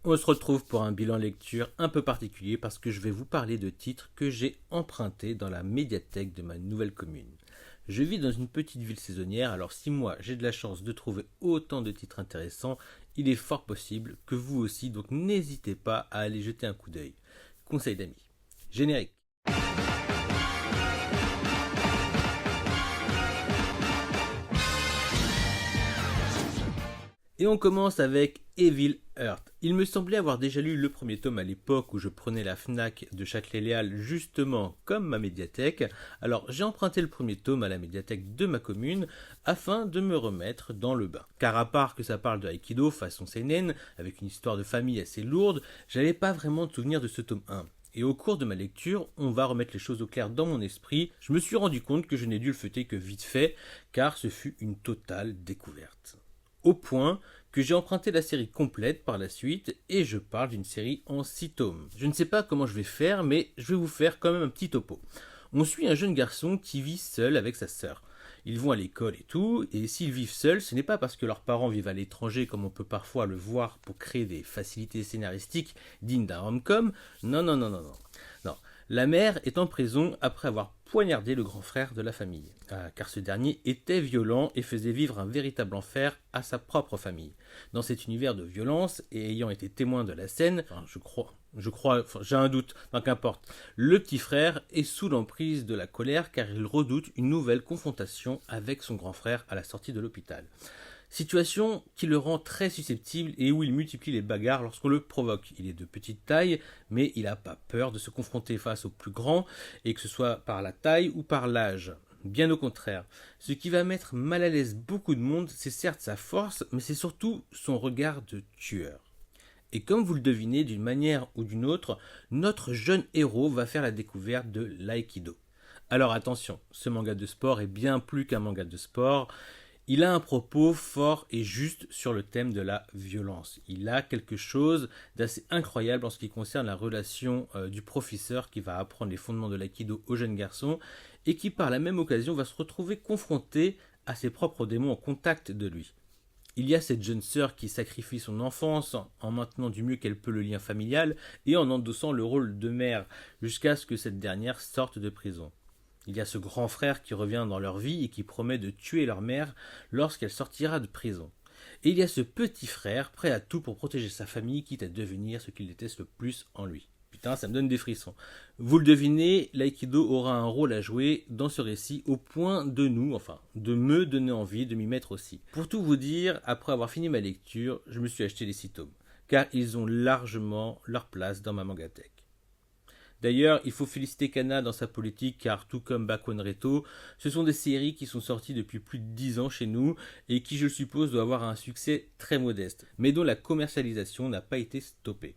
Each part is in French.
On se retrouve pour un bilan lecture un peu particulier parce que je vais vous parler de titres que j'ai empruntés dans la médiathèque de ma nouvelle commune. Je vis dans une petite ville saisonnière, alors si moi j'ai de la chance de trouver autant de titres intéressants, il est fort possible que vous aussi, donc n'hésitez pas à aller jeter un coup d'œil. Conseil d'amis. Générique. Et on commence avec Evil Earth. Il me semblait avoir déjà lu le premier tome à l'époque où je prenais la Fnac de Châtelet-Léal justement comme ma médiathèque. Alors j'ai emprunté le premier tome à la médiathèque de ma commune afin de me remettre dans le bain. Car à part que ça parle de Aikido façon seinen, avec une histoire de famille assez lourde, j'avais pas vraiment de souvenir de ce tome 1. Et au cours de ma lecture, on va remettre les choses au clair dans mon esprit. Je me suis rendu compte que je n'ai dû le feuilleter que vite fait, car ce fut une totale découverte. Au point que j'ai emprunté la série complète par la suite et je parle d'une série en 6 tomes. Je ne sais pas comment je vais faire, mais je vais vous faire quand même un petit topo. On suit un jeune garçon qui vit seul avec sa sœur. Ils vont à l'école et tout, et s'ils vivent seuls, ce n'est pas parce que leurs parents vivent à l'étranger comme on peut parfois le voir pour créer des facilités scénaristiques dignes d'un rom-com. Non, non, non, non, non. Non. La mère est en prison après avoir poignardé le grand frère de la famille, car ce dernier était violent et faisait vivre un véritable enfer à sa propre famille. Dans cet univers de violence, et ayant été témoin de la scène, j'ai un doute, qu'importe, le petit frère est sous l'emprise de la colère car il redoute une nouvelle confrontation avec son grand frère à la sortie de l'hôpital. Situation qui le rend très susceptible et où il multiplie les bagarres lorsqu'on le provoque. Il est de petite taille, mais il n'a pas peur de se confronter face aux plus grands, et que ce soit par la taille ou par l'âge. Bien au contraire. Ce qui va mettre mal à l'aise beaucoup de monde, c'est certes sa force, mais c'est surtout son regard de tueur. Et comme vous le devinez d'une manière ou d'une autre, notre jeune héros va faire la découverte de l'aïkido. Alors attention, ce manga de sport est bien plus qu'un manga de sport. Il a un propos fort et juste sur le thème de la violence. Il a quelque chose d'assez incroyable en ce qui concerne la relation du professeur qui va apprendre les fondements de l'aïkido au jeune garçon et qui par la même occasion va se retrouver confronté à ses propres démons en contact de lui. Il y a cette jeune sœur qui sacrifie son enfance en maintenant du mieux qu'elle peut le lien familial et en endossant le rôle de mère jusqu'à ce que cette dernière sorte de prison. Il y a ce grand frère qui revient dans leur vie et qui promet de tuer leur mère lorsqu'elle sortira de prison. Et il y a ce petit frère prêt à tout pour protéger sa famille, quitte à devenir ce qu'il déteste le plus en lui. Putain, ça me donne des frissons. Vous le devinez, l'aïkido aura un rôle à jouer dans ce récit au point de de me donner envie de m'y mettre aussi. Pour tout vous dire, après avoir fini ma lecture, je me suis acheté les 6 tomes, car ils ont largement leur place dans ma mangathèque. D'ailleurs, il faut féliciter Kana dans sa politique car tout comme Back One Reto, ce sont des séries qui sont sorties depuis plus de 10 ans chez nous et qui je suppose doivent avoir un succès très modeste, mais dont la commercialisation n'a pas été stoppée.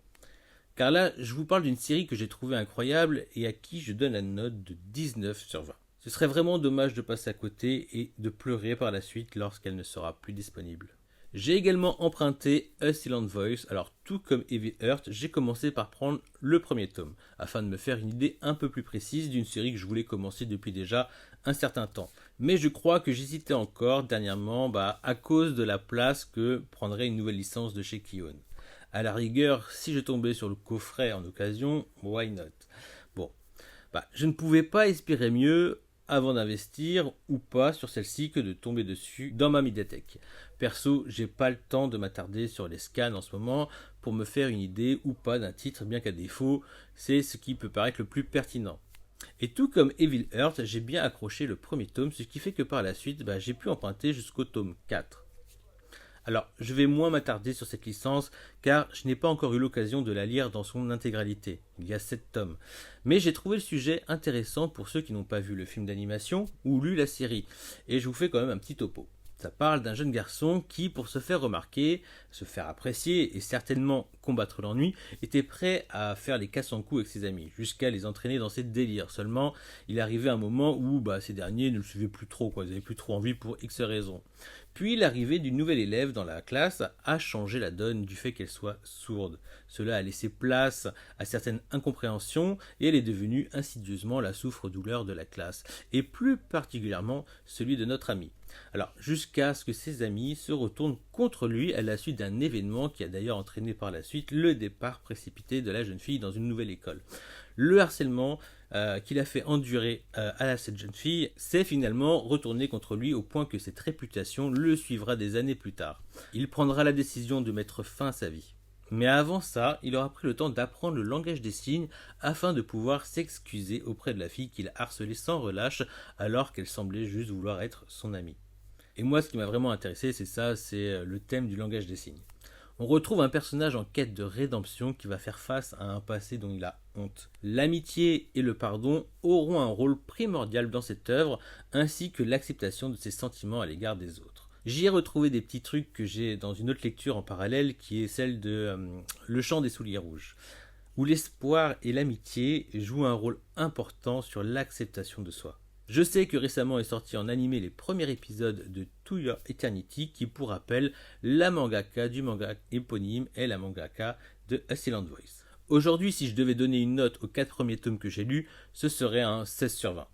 Car là, je vous parle d'une série que j'ai trouvée incroyable et à qui je donne la note de 19 sur 20. Ce serait vraiment dommage de passer à côté et de pleurer par la suite lorsqu'elle ne sera plus disponible. J'ai également emprunté A Silent Voice, alors tout comme Evil Earth, j'ai commencé par prendre le premier tome, afin de me faire une idée un peu plus précise d'une série que je voulais commencer depuis déjà un certain temps. Mais je crois que j'hésitais encore dernièrement à cause de la place que prendrait une nouvelle licence de chez Kion. À la rigueur, si je tombais sur le coffret en occasion, why not? Bon, je ne pouvais pas espérer mieux avant d'investir ou pas sur celle-ci que de tomber dessus dans ma médiathèque. Perso, j'ai pas le temps de m'attarder sur les scans en ce moment pour me faire une idée ou pas d'un titre, bien qu'à défaut, c'est ce qui peut paraître le plus pertinent. Et tout comme Evil Earth, j'ai bien accroché le premier tome, ce qui fait que par la suite, j'ai pu emprunter jusqu'au tome 4. Alors, je vais moins m'attarder sur cette licence, car je n'ai pas encore eu l'occasion de la lire dans son intégralité. Il y a 7 tomes. Mais j'ai trouvé le sujet intéressant pour ceux qui n'ont pas vu le film d'animation ou lu la série. Et je vous fais quand même un petit topo. Ça parle d'un jeune garçon qui, pour se faire remarquer, se faire apprécier et certainement combattre l'ennui, était prêt à faire les casse-en-coups avec ses amis, jusqu'à les entraîner dans ses délires. Seulement, il arrivait un moment où ces derniers ne le suivaient plus trop, ils n'avaient plus trop envie pour X raisons. Puis l'arrivée d'une nouvelle élève dans la classe a changé la donne du fait qu'elle soit sourde. Cela a laissé place à certaines incompréhensions et elle est devenue insidieusement la souffre-douleur de la classe, et plus particulièrement celui de notre ami. Alors, jusqu'à ce que ses amis se retournent contre lui à la suite d'un événement qui a d'ailleurs entraîné par la suite le départ précipité de la jeune fille dans une nouvelle école. Le harcèlement qu'il a fait endurer à cette jeune fille s'est finalement retourné contre lui au point que cette réputation le suivra des années plus tard. Il prendra la décision de mettre fin à sa vie. Mais avant ça, il aura pris le temps d'apprendre le langage des signes afin de pouvoir s'excuser auprès de la fille qu'il a harcelée sans relâche alors qu'elle semblait juste vouloir être son amie. Et moi, ce qui m'a vraiment intéressé, c'est le thème du langage des signes. On retrouve un personnage en quête de rédemption qui va faire face à un passé dont il a honte. L'amitié et le pardon auront un rôle primordial dans cette œuvre, ainsi que l'acceptation de ses sentiments à l'égard des autres. J'y ai retrouvé des petits trucs que j'ai dans une autre lecture en parallèle, qui est celle de Le chant des souliers rouges, où l'espoir et l'amitié jouent un rôle important sur l'acceptation de soi. Je sais que récemment est sorti en animé les premiers épisodes de To Your Eternity, qui pour rappel, la mangaka du manga éponyme est la mangaka de A Silent Voice. Aujourd'hui, si je devais donner une note aux 4 premiers tomes que j'ai lus, ce serait un 16/20.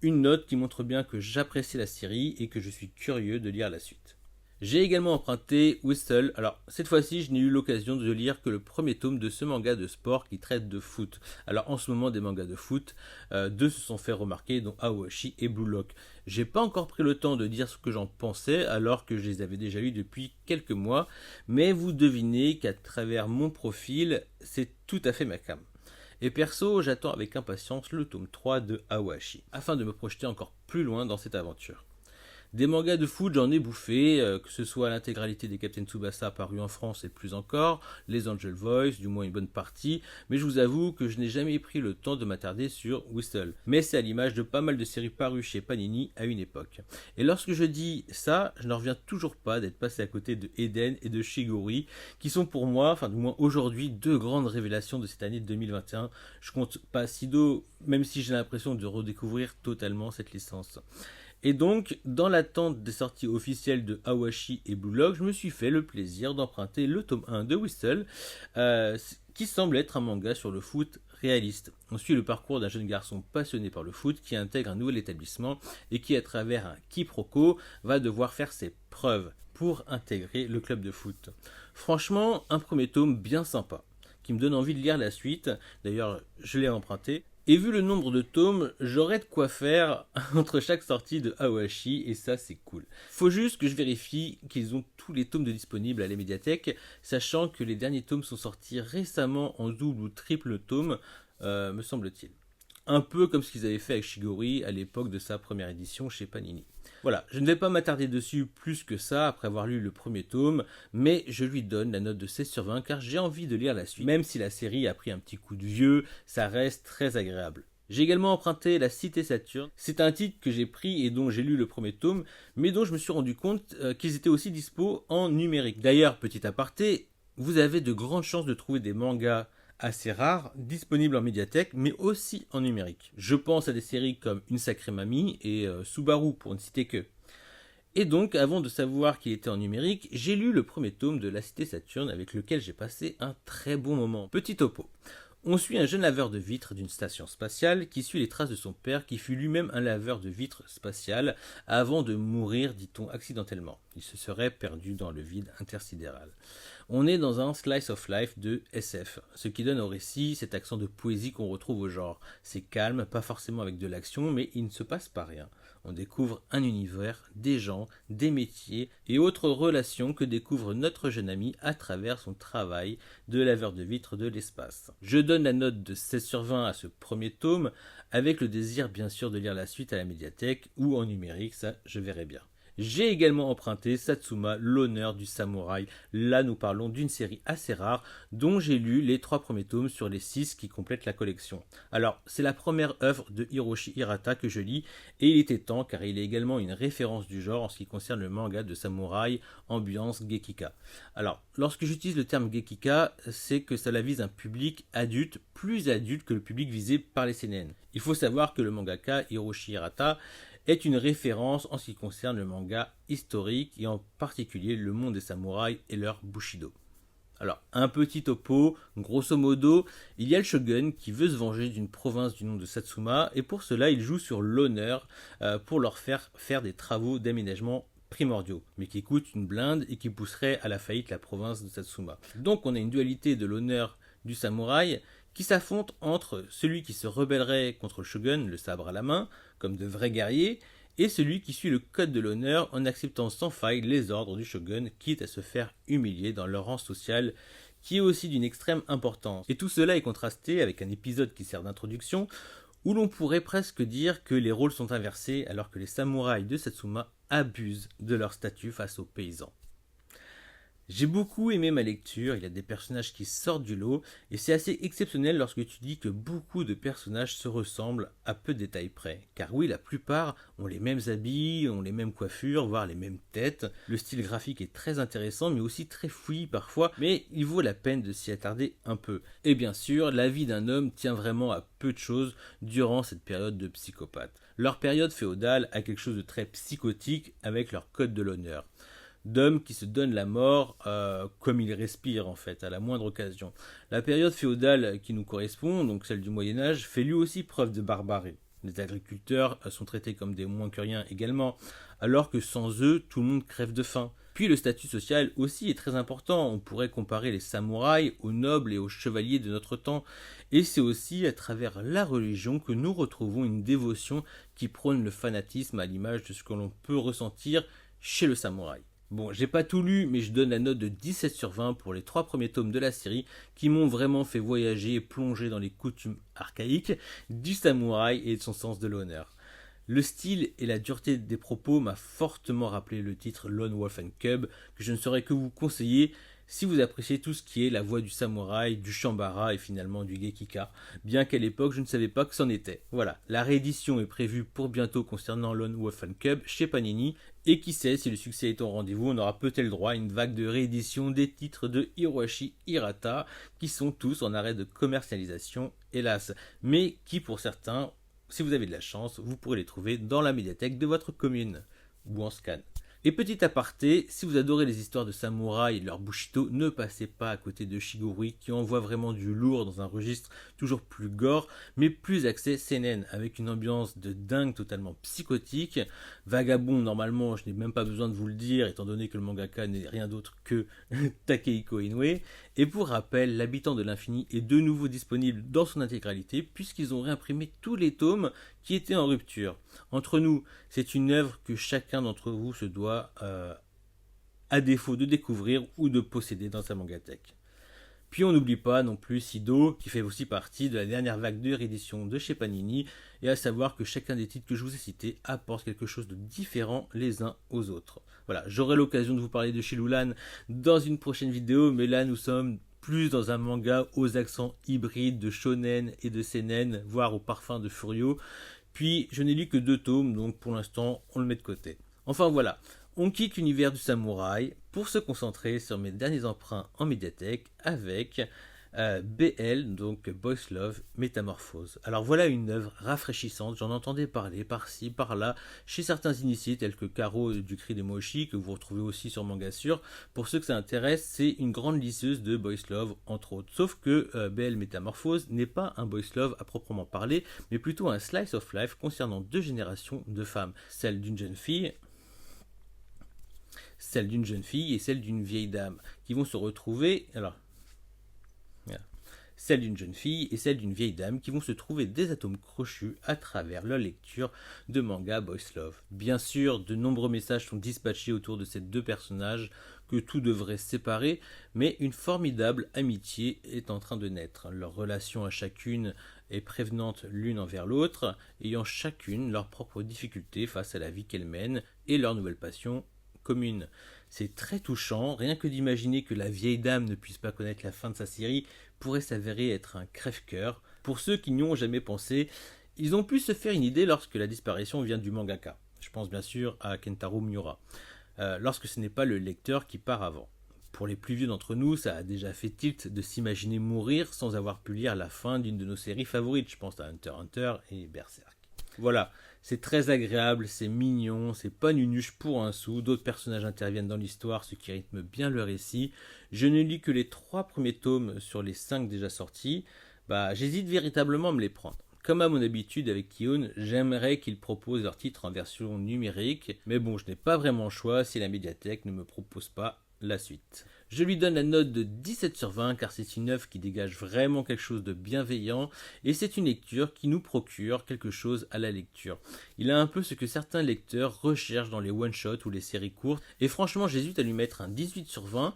Une note qui montre bien que j'apprécie la série et que je suis curieux de lire la suite. J'ai également emprunté Whistle. Alors, cette fois-ci, je n'ai eu l'occasion de lire que le premier tome de ce manga de sport qui traite de foot. Alors, en ce moment, des mangas de foot, deux se sont fait remarquer, dont Aoashi et Blue Lock. J'ai pas encore pris le temps de dire ce que j'en pensais, alors que je les avais déjà lus depuis quelques mois, mais vous devinez qu'à travers mon profil, c'est tout à fait ma came. Et perso, j'attends avec impatience le tome 3 de Aoashi, afin de me projeter encore plus loin dans cette aventure. Des mangas de foot, j'en ai bouffé, que ce soit l'intégralité des Captain Tsubasa parus en France et plus encore, les Angel Voice, du moins une bonne partie, mais je vous avoue que je n'ai jamais pris le temps de m'attarder sur Whistle. Mais c'est à l'image de pas mal de séries parues chez Panini à une époque. Et lorsque je dis ça, je n'en reviens toujours pas d'être passé à côté de Eden et de Shigori, qui sont pour moi, enfin du moins aujourd'hui, deux grandes révélations de cette année 2021. Je compte pas Sido, même si j'ai l'impression de redécouvrir totalement cette licence. Et donc, dans l'attente des sorties officielles de Aoashi et Blue Lock, je me suis fait le plaisir d'emprunter le tome 1 de Whistle, qui semble être un manga sur le foot réaliste. On suit le parcours d'un jeune garçon passionné par le foot qui intègre un nouvel établissement et qui, à travers un quiproquo, va devoir faire ses preuves pour intégrer le club de foot. Franchement, un premier tome bien sympa, qui me donne envie de lire la suite. D'ailleurs, je l'ai emprunté. Et vu le nombre de tomes, j'aurais de quoi faire entre chaque sortie de Aoashi, et ça c'est cool. Faut juste que je vérifie qu'ils ont tous les tomes de disponibles à la médiathèque, sachant que les derniers tomes sont sortis récemment en double ou triple tome, me semble-t-il. Un peu comme ce qu'ils avaient fait avec Shigori à l'époque de sa première édition chez Panini. Voilà, je ne vais pas m'attarder dessus plus que ça après avoir lu le premier tome, mais je lui donne la note de 16/20 car j'ai envie de lire la suite. Même si la série a pris un petit coup de vieux, ça reste très agréable. J'ai également emprunté La Cité Saturne. C'est un titre que j'ai pris et dont j'ai lu le premier tome, mais dont je me suis rendu compte qu'ils étaient aussi dispo en numérique. D'ailleurs, petit aparté, vous avez de grandes chances de trouver des mangas assez rares, disponibles en médiathèque, mais aussi en numérique. Je pense à des séries comme Une Sacrée Mamie et Subaru, pour ne citer que. Et donc, avant de savoir qu'il était en numérique, j'ai lu le premier tome de La Cité Saturne, avec lequel j'ai passé un très bon moment. Petit topo. On suit un jeune laveur de vitres d'une station spatiale qui suit les traces de son père qui fut lui-même un laveur de vitres spatial avant de mourir, dit-on, accidentellement. Il se serait perdu dans le vide intersidéral. On est dans un slice of life de SF, ce qui donne au récit cet accent de poésie qu'on retrouve au genre. C'est calme, pas forcément avec de l'action, mais il ne se passe pas rien. On découvre un univers, des gens, des métiers et autres relations que découvre notre jeune ami à travers son travail de laveur de vitres de l'espace. Je donne la note de 16/20 à ce premier tome, avec le désir bien sûr de lire la suite à la médiathèque ou en numérique, ça je verrai bien. J'ai également emprunté Satsuma, l'honneur du samouraï. Là, nous parlons d'une série assez rare dont j'ai lu les 3 premiers tomes sur les 6 qui complètent la collection. Alors, c'est la première œuvre de Hiroshi Hirata que je lis et il était temps car il est également une référence du genre en ce qui concerne le manga de samouraï ambiance Gekika. Alors, lorsque j'utilise le terme Gekika, c'est que cela vise un public adulte, plus adulte que le public visé par les seinen. Il faut savoir que le mangaka Hiroshi Hirata est une référence en ce qui concerne le manga historique et en particulier le monde des samouraïs et leur Bushido. Alors, un petit topo, grosso modo, il y a le shogun qui veut se venger d'une province du nom de Satsuma et pour cela il joue sur l'honneur pour leur faire des travaux d'aménagement primordiaux, mais qui coûtent une blinde et qui pousseraient à la faillite la province de Satsuma. Donc on a une dualité de l'honneur du samouraï qui s'affronte entre celui qui se rebellerait contre le shogun, le sabre à la main, comme de vrais guerriers, et celui qui suit le code de l'honneur en acceptant sans faille les ordres du shogun, quitte à se faire humilier dans leur rang social, qui est aussi d'une extrême importance. Et tout cela est contrasté avec un épisode qui sert d'introduction, où l'on pourrait presque dire que les rôles sont inversés alors que les samouraïs de Satsuma abusent de leur statut face aux paysans. J'ai beaucoup aimé ma lecture, il y a des personnages qui sortent du lot, et c'est assez exceptionnel lorsque tu dis que beaucoup de personnages se ressemblent à peu de détails près. Car oui, la plupart ont les mêmes habits, ont les mêmes coiffures, voire les mêmes têtes. Le style graphique est très intéressant, mais aussi très fouillis parfois, mais il vaut la peine de s'y attarder un peu. Et bien sûr, la vie d'un homme tient vraiment à peu de choses durant cette période de psychopathe. Leur période féodale a quelque chose de très psychotique avec leur code de l'honneur. D'hommes qui se donnent la mort comme ils respirent en fait, à la moindre occasion. La période féodale qui nous correspond, donc celle du Moyen-Âge, fait lui aussi preuve de barbarie. Les agriculteurs sont traités comme des moins que rien également, alors que sans eux, tout le monde crève de faim. Puis le statut social aussi est très important, on pourrait comparer les samouraïs aux nobles et aux chevaliers de notre temps, et c'est aussi à travers la religion que nous retrouvons une dévotion qui prône le fanatisme à l'image de ce que l'on peut ressentir chez le samouraï. Bon, j'ai pas tout lu, mais je donne la note de 17 sur 20 pour les 3 premiers tomes de la série qui m'ont vraiment fait voyager et plonger dans les coutumes archaïques du samouraï et de son sens de l'honneur. Le style et la dureté des propos m'a fortement rappelé le titre Lone Wolf and Cub que je ne saurais que vous conseiller si vous appréciez tout ce qui est la voix du samouraï, du shambara et finalement du gekika, bien qu'à l'époque je ne savais pas que c'en était. Voilà, la réédition est prévue pour bientôt concernant Lone Wolf and Cub chez Panini, et qui sait, si le succès est au rendez-vous, on aura peut-être droit à une vague de réédition des titres de Hiroshi Hirata, qui sont tous en arrêt de commercialisation, hélas, mais qui pour certains, si vous avez de la chance, vous pourrez les trouver dans la médiathèque de votre commune, ou en scan. Et petit aparté, si vous adorez les histoires de samouraïs et de leur Bushido, ne passez pas à côté de Shigurui qui envoie vraiment du lourd dans un registre toujours plus gore, mais plus axé seinen, avec une ambiance de dingue totalement psychotique. Vagabond, normalement, je n'ai même pas besoin de vous le dire, étant donné que le mangaka n'est rien d'autre que Takehiko Inoue. Et pour rappel, l'Habitant de l'Infini est de nouveau disponible dans son intégralité, puisqu'ils ont réimprimé tous les tomes qui étaient en rupture. Entre nous, c'est une œuvre que chacun d'entre vous se doit, à défaut de découvrir ou de posséder dans sa mangathèque. Puis on n'oublie pas non plus Sido, qui fait aussi partie de la dernière vague de réédition de chez Panini, et à savoir que chacun des titres que je vous ai cités apporte quelque chose de différent les uns aux autres. Voilà, j'aurai l'occasion de vous parler de Shilulan dans une prochaine vidéo, mais là nous sommes plus dans un manga aux accents hybrides de shonen et de seinen, voire au parfum de Furio. Puis je n'ai lu que 2 tomes, donc pour l'instant on le met de côté. Enfin voilà, on quitte l'univers du samouraï pour se concentrer sur mes derniers emprunts en médiathèque avec BL, donc Boys Love Métamorphose. Alors voilà une œuvre rafraîchissante, j'en entendais parler par-ci, par-là, chez certains initiés tels que Karo du Cri des Moshi, que vous retrouvez aussi sur Mangasure. Pour ceux que ça intéresse, c'est une grande liseuse de Boys Love, entre autres. Sauf que BL Métamorphose n'est pas un Boys Love à proprement parler, mais plutôt un slice of life concernant 2 générations de femmes. Celle d'une jeune fille et celle d'une vieille dame, qui vont se retrouver... Celle d'une jeune fille et celle d'une vieille dame qui vont se trouver des atomes crochus à travers leur lecture de manga Boys Love. Bien sûr, de nombreux messages sont dispatchés autour de ces 2 personnages que tout devrait séparer, mais une formidable amitié est en train de naître. Leur relation à chacune est prévenante l'une envers l'autre, ayant chacune leurs propres difficultés face à la vie qu'elles mènent et leur nouvelle passion commune. C'est très touchant, rien que d'imaginer que la vieille dame ne puisse pas connaître la fin de sa série pourrait s'avérer être un crève-cœur. Pour ceux qui n'y ont jamais pensé, ils ont pu se faire une idée lorsque la disparition vient du mangaka. Je pense bien sûr à Kentaro Miura, lorsque ce n'est pas le lecteur qui part avant. Pour les plus vieux d'entre nous, ça a déjà fait tilt de s'imaginer mourir sans avoir pu lire la fin d'une de nos séries favorites. Je pense à Hunter x Hunter et Berserk. Voilà, C'est très agréable, c'est mignon, c'est pas nunuche pour un sou, d'autres personnages interviennent dans l'histoire, ce qui rythme bien le récit. Je ne lis que les 3 premiers tomes sur les 5 déjà sortis, j'hésite véritablement à me les prendre. Comme à mon habitude avec Ki-On, j'aimerais qu'ils proposent leur titre en version numérique, mais bon, je n'ai pas vraiment le choix si la médiathèque ne me propose pas la suite. Je lui donne la note de 17 sur 20 car c'est une œuvre qui dégage vraiment quelque chose de bienveillant et c'est une lecture qui nous procure quelque chose à la lecture. Il a un peu ce que certains lecteurs recherchent dans les one-shots ou les séries courtes et franchement j'hésite à lui mettre un 18 sur 20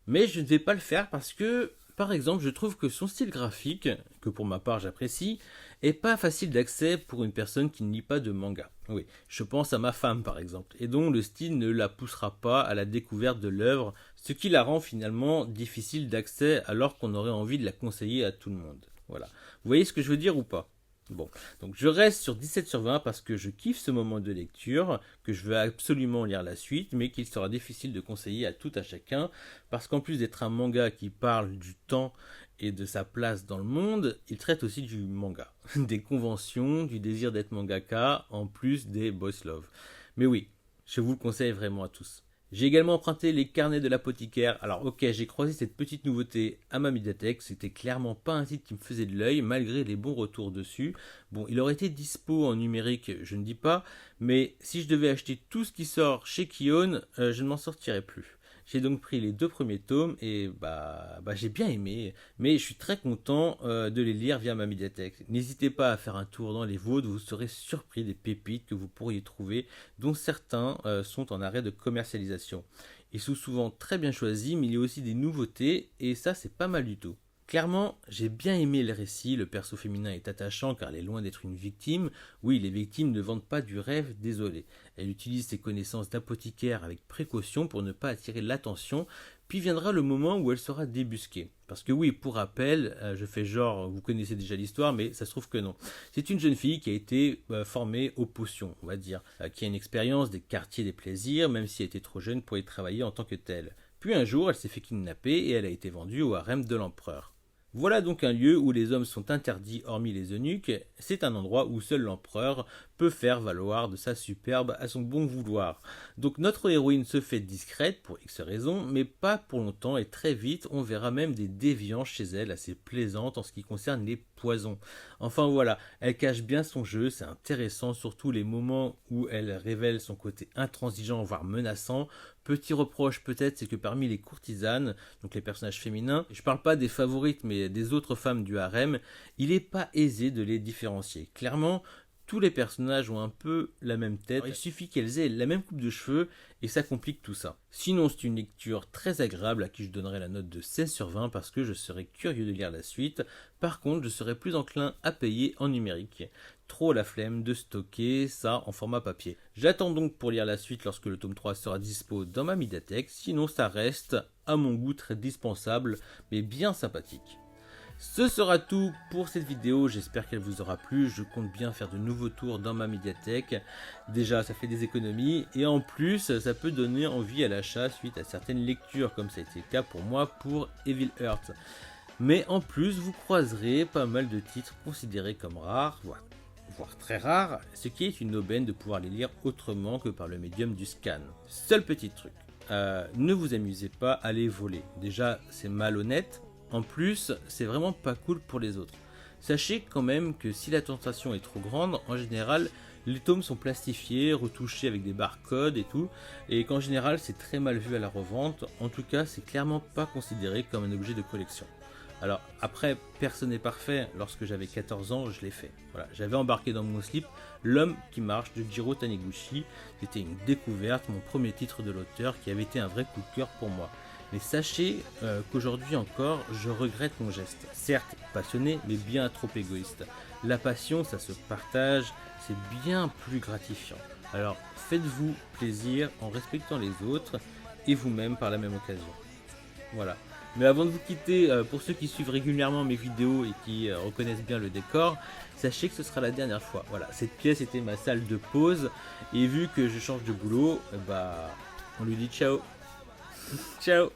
mais je ne vais pas le faire parce que par exemple, je trouve que son style graphique, que pour ma part j'apprécie, est pas facile d'accès pour une personne qui ne lit pas de manga. Oui, je pense à ma femme par exemple, et dont le style ne la poussera pas à la découverte de l'œuvre, ce qui la rend finalement difficile d'accès alors qu'on aurait envie de la conseiller à tout le monde. Voilà. Vous voyez ce que je veux dire ou pas ? Bon, donc je reste sur 17 sur 20 parce que je kiffe ce moment de lecture, que je veux absolument lire la suite, mais qu'il sera difficile de conseiller à tout à chacun, parce qu'en plus d'être un manga qui parle du temps et de sa place dans le monde, il traite aussi du manga, des conventions, du désir d'être mangaka, en plus des boys love. Mais oui, je vous le conseille vraiment à tous. J'ai également emprunté les carnets de l'apothicaire. Alors ok, j'ai croisé cette petite nouveauté à ma médiathèque. C'était clairement pas un titre qui me faisait de l'œil, malgré les bons retours dessus. Bon, il aurait été dispo en numérique, je ne dis pas, mais si je devais acheter tout ce qui sort chez Ki-On, je ne m'en sortirais plus. J'ai donc pris les 2 premiers tomes et j'ai bien aimé, mais je suis très content de les lire via ma médiathèque. N'hésitez pas à faire un tour dans les vôtres, vous serez surpris des pépites que vous pourriez trouver, dont certains sont en arrêt de commercialisation. Ils sont souvent très bien choisis, mais il y a aussi des nouveautés et ça c'est pas mal du tout. Clairement, j'ai bien aimé le récit, le perso féminin est attachant car elle est loin d'être une victime. Oui, les victimes ne vendent pas du rêve, désolé. Elle utilise ses connaissances d'apothicaire avec précaution pour ne pas attirer l'attention, puis viendra le moment où elle sera débusquée. Parce que oui, pour rappel, je fais genre, vous connaissez déjà l'histoire, mais ça se trouve que non. C'est une jeune fille qui a été formée aux potions, on va dire, qui a une expérience des quartiers des plaisirs, même si elle était trop jeune pour y travailler en tant que telle. Puis un jour, elle s'est fait kidnapper et elle a été vendue au harem de l'empereur. Voilà donc un lieu où les hommes sont interdits hormis les eunuques, c'est un endroit où seul l'empereur peut faire valoir de sa superbe à son bon vouloir. Donc notre héroïne se fait discrète pour X raisons, mais pas pour longtemps et très vite on verra même des déviances chez elle assez plaisantes en ce qui concerne les poisons. Enfin voilà, elle cache bien son jeu, c'est intéressant, surtout les moments où elle révèle son côté intransigeant voire menaçant. Petit reproche peut-être, c'est que parmi les courtisanes, donc les personnages féminins, je parle pas des favorites mais des autres femmes du harem, il n'est pas aisé de les différencier. Clairement, tous les personnages ont un peu la même tête, il suffit qu'elles aient la même coupe de cheveux et ça complique tout ça. Sinon c'est une lecture très agréable à qui je donnerai la note de 16 sur 20 parce que je serais curieux de lire la suite. Par contre je serais plus enclin à payer en numérique. Trop la flemme de stocker ça en format papier. J'attends donc pour lire la suite lorsque le tome 3 sera dispo dans ma médiathèque, sinon ça reste à mon goût très dispensable mais bien sympathique. Ce sera tout pour cette vidéo, j'espère qu'elle vous aura plu, je compte bien faire de nouveaux tours dans ma médiathèque, déjà ça fait des économies et en plus ça peut donner envie à l'achat suite à certaines lectures comme ça a été le cas pour moi pour Evil Earth. Mais en plus vous croiserez pas mal de titres considérés comme rares, voire très rares, ce qui est une aubaine de pouvoir les lire autrement que par le médium du scan. Seul petit truc, ne vous amusez pas à les voler, déjà c'est malhonnête. En plus, c'est vraiment pas cool pour les autres. Sachez quand même que si la tentation est trop grande, en général, les tomes sont plastifiés, retouchés avec des barcodes et tout, et qu'en général, c'est très mal vu à la revente. En tout cas, c'est clairement pas considéré comme un objet de collection. Alors après, personne n'est parfait, lorsque j'avais 14 ans, je l'ai fait. Voilà, j'avais embarqué dans mon slip L'homme qui marche de Jiro Taniguchi. C'était une découverte, mon premier titre de l'auteur qui avait été un vrai coup de cœur pour moi. Mais sachez qu'aujourd'hui encore, je regrette mon geste. Certes passionné, mais bien trop égoïste. La passion, ça se partage, c'est bien plus gratifiant. Alors faites-vous plaisir en respectant les autres et vous-même par la même occasion. Voilà. Mais avant de vous quitter, pour ceux qui suivent régulièrement mes vidéos et qui reconnaissent bien le décor, sachez que ce sera la dernière fois. Voilà, cette pièce était ma salle de pause et vu que je change de boulot, on lui dit ciao. Ciao.